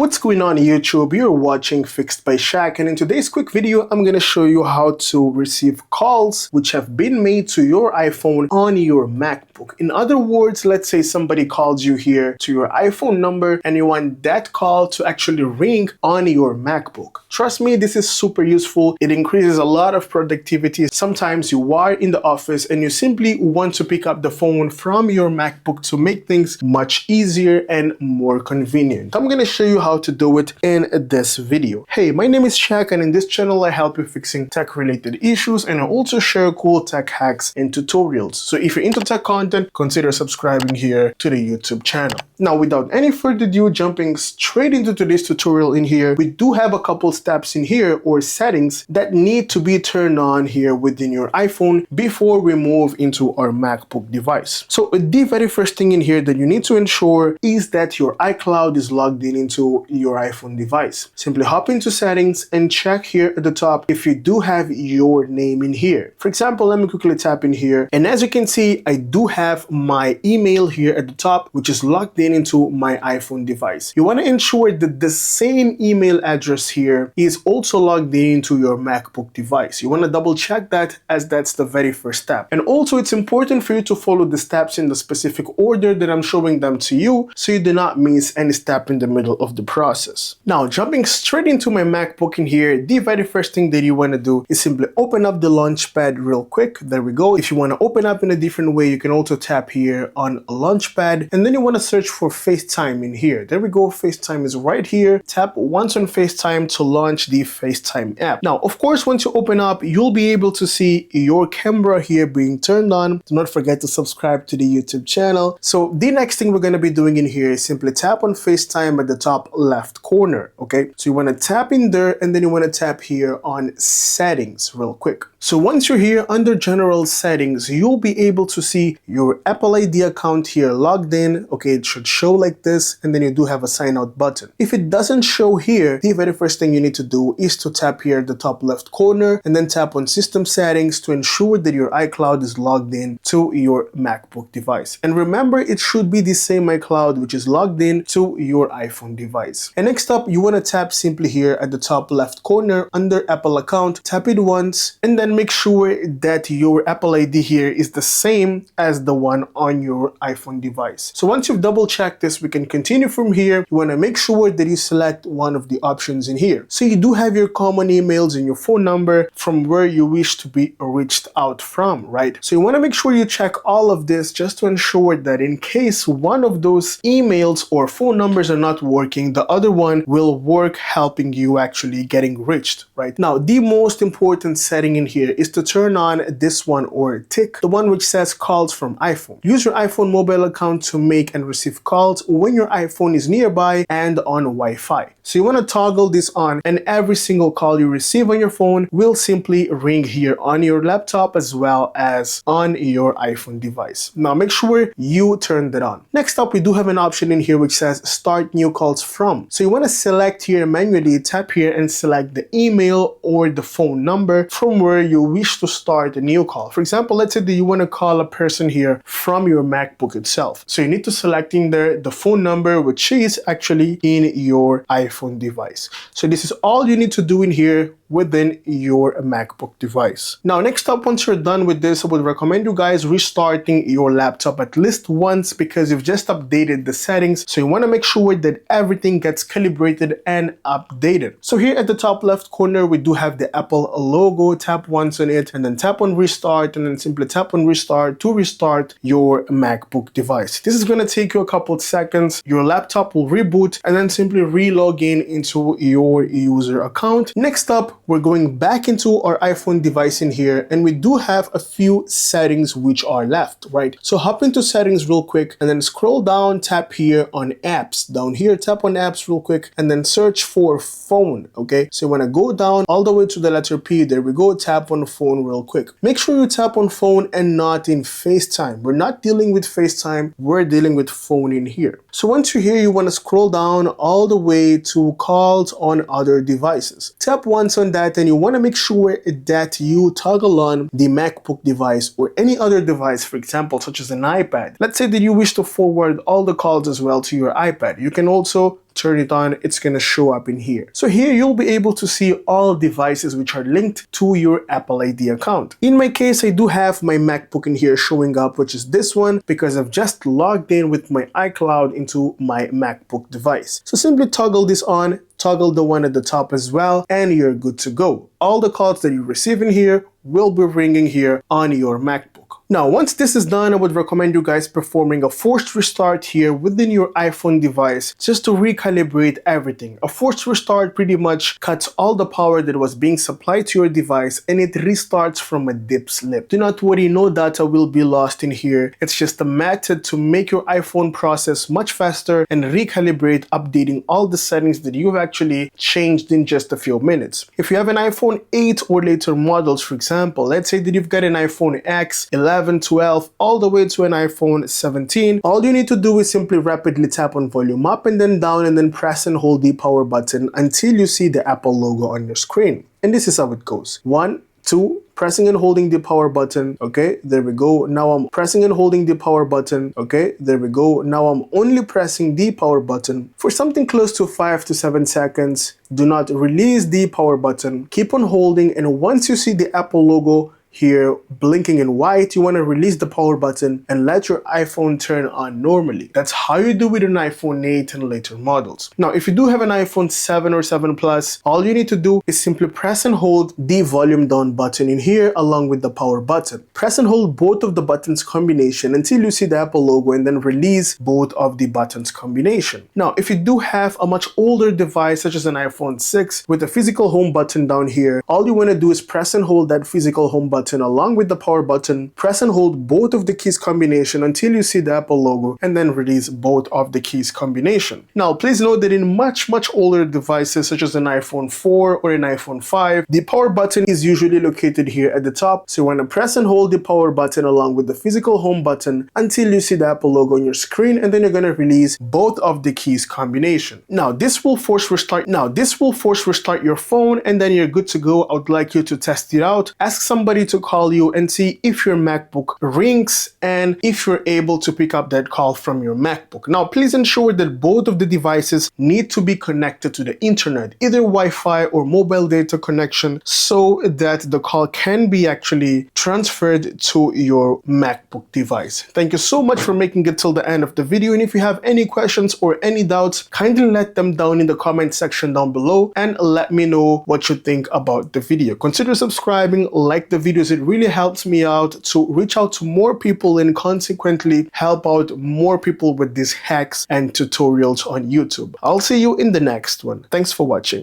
What's going on YouTube? You're watching Fixed by Shaq, and in today's quick video I'm going to show you how to receive calls which have been made to your iPhone on your MacBook. In other words, let's say somebody calls you here to your iPhone number and you want that call to actually ring on your MacBook. Trust me, this is super useful. It increases a lot of productivity. Sometimes you are in the office and you simply want to pick up the phone from your MacBook to make things much easier and more convenient. I'm going to show you how to do it in this video. Hey, my name is Shaq, and in this channel I help you fixing tech related issues, and I also share cool tech hacks and tutorials. So if you're into tech content, consider subscribing here to the YouTube channel. Now, without any further ado, jumping straight into today's tutorial in here, we do have a couple steps in here or settings that need to be turned on here within your iPhone before we move into our MacBook device. So the very first thing in here that you need to ensure is that your iCloud is logged in into your iPhone device. Simply hop into settings and check here at the top if you do have your name in here. For example, let me quickly tap in here, and as you can see, I do have my email here at the top, which is logged in into my iPhone device. You want to ensure that the same email address here is also logged in into your MacBook device. You want to double check that, as that's the very first step. And also, it's important for you to follow the steps in the specific order that I'm showing them to you, so you do not miss any step in the middle of the process. Now, jumping straight into my MacBook in here, the very first thing that you want to do is simply open up the Launchpad real quick. There we go. If you want to open up in a different way, you can also tap here on Launchpad, and then you want to search for FaceTime in here. There we go. FaceTime is right here. Tap once on FaceTime to launch the FaceTime app. Now, of course, once you open up, you'll be able to see your camera here being turned on. Do not forget to subscribe to the YouTube channel. So the next thing we're going to be doing in here is simply tap on FaceTime at the top left corner. Okay, so you want to tap in there, and then you want to tap here on settings real quick. So once you're here under general settings, you'll be able to see your Apple ID account here logged in. Okay, it should show like this, and then you do have a sign out button. If it doesn't show here, the very first thing you need to do is to tap here at the top left corner and then tap on system settings to ensure that your iCloud is logged in to your MacBook device. And remember, it should be the same iCloud which is logged in to your iPhone device. And next up, you want to tap simply here at the top left corner under Apple account, tap it once, and then make sure that your Apple ID here is the same as the one on your iPhone device. So once you've double checked this, we can continue from here. You want to make sure that you select one of the options in here. So you do have your common emails and your phone number from where you wish to be reached out from, right? So you want to make sure you check all of this just to ensure that in case one of those emails or phone numbers are not working, the other one will work, helping you actually getting reached, right? Now, the most important setting in here is to turn on this one or tick, the one which says calls from iPhone. Use your iPhone mobile account to make and receive calls when your iPhone is nearby and on Wi-Fi. So you want to toggle this on, and every single call you receive on your phone will simply ring here on your laptop as well as on your iPhone device. Now make sure you turn that on. Next up, we do have an option in here which says start new calls from. So you want to select here manually, tap here and select the email or the phone number from where you wish to start a new call. For example, let's say that you want to call a person here from your MacBook itself. So you need to select in there the phone number which is actually in your iPhone device. So this is all you need to do in here within your MacBook device. Now, next up, once you're done with this, I would recommend you guys restarting your laptop at least once, because you've just updated the settings. So you want to make sure that everything gets calibrated and updated. So here at the top left corner, we do have the Apple logo. Tap once on it and then tap on restart, and then simply tap on restart to restart your MacBook device. This is going to take you a couple of seconds. Your laptop will reboot and then simply re-log in into your user account. Next up, we're going back into our iPhone device in here, and we do have a few settings which are left, right? So hop into settings real quick and then scroll down, tap here on apps. Down here, tap on apps real quick and then search for phone, okay? So you want to go down all the way to the letter P. There we go. Tap on phone real quick. Make sure you tap on phone and not in FaceTime. We're not dealing with FaceTime. We're dealing with phone in here. So once you're here, you want to scroll down all the way to calls on other devices. Tap once on that that, then you want to make sure that you toggle on the MacBook device or any other device, for example, such as an iPad. Let's say that you wish to forward all the calls as well to your iPad. You can also turn it on, it's going to show up in here. So here you'll be able to see all devices which are linked to your Apple ID account. In my case, I do have my MacBook in here showing up, which is this one, because I've just logged in with my iCloud into my MacBook device. So simply toggle this on, toggle the one at the top as well, and you're good to go. All the calls that you receive in here will be ringing here on your MacBook. Now, once this is done, I would recommend you guys performing a forced restart here within your iPhone device just to recalibrate everything. A forced restart pretty much cuts all the power that was being supplied to your device and it restarts from a dip slip. Do not worry, no data will be lost in here. It's just a method to make your iPhone process much faster and recalibrate, updating all the settings that you've actually changed in just a few minutes. If you have an iPhone 8 or later models, for example, let's say that you've got an iPhone X, 11, 12, all the way to an iPhone 17, all you need to do is simply rapidly tap on volume up and then down and then press and hold the power button until you see the Apple logo on your screen. And this is how it goes. 1, 2, pressing and holding the power button. Okay, there we go. Now I'm pressing and holding the power button. Okay, there we go. Now I'm only pressing the power button for something close to 5 to 7 seconds. Do not release the power button. Keep on holding, and once you see the Apple logo here blinking in white, you want to release the power button and let your iPhone turn on normally. That's how you do with an iPhone 8 and later models. Now, if you do have an iPhone 7 or 7 Plus, all you need to do is simply press and hold the volume down button in here along with the power button. Press and hold both of the buttons combination until you see the Apple logo and then release both of the buttons combination. Now, if you do have a much older device such as an iPhone 6 with a physical home button down here, all you want to do is press and hold that physical home button along with the power button, press and hold both of the keys combination until you see the Apple logo and then release both of the keys combination. Now, please note that in much older devices such as an iPhone 4 or an iPhone 5, the power button is usually located here at the top. So you want to press and hold the power button along with the physical home button until you see the Apple logo on your screen, and then you're going to release both of the keys combination. Now, this will force restart your phone, and then you're good to go. I would like you to test it out. Ask somebody to call you and see if your MacBook rings and if you're able to pick up that call from your MacBook. Now, please ensure that both of the devices need to be connected to the internet, either Wi-Fi or mobile data connection, so that the call can be actually transferred to your MacBook device. Thank you so much for making it till the end of the video, and if you have any questions or any doubts, kindly let them down in the comment section down below and let me know what you think about the video. Consider subscribing, like the videos. It really helps me out to reach out to more people and consequently help out more people with these hacks and tutorials on YouTube. I'll see you in the next one. Thanks for watching.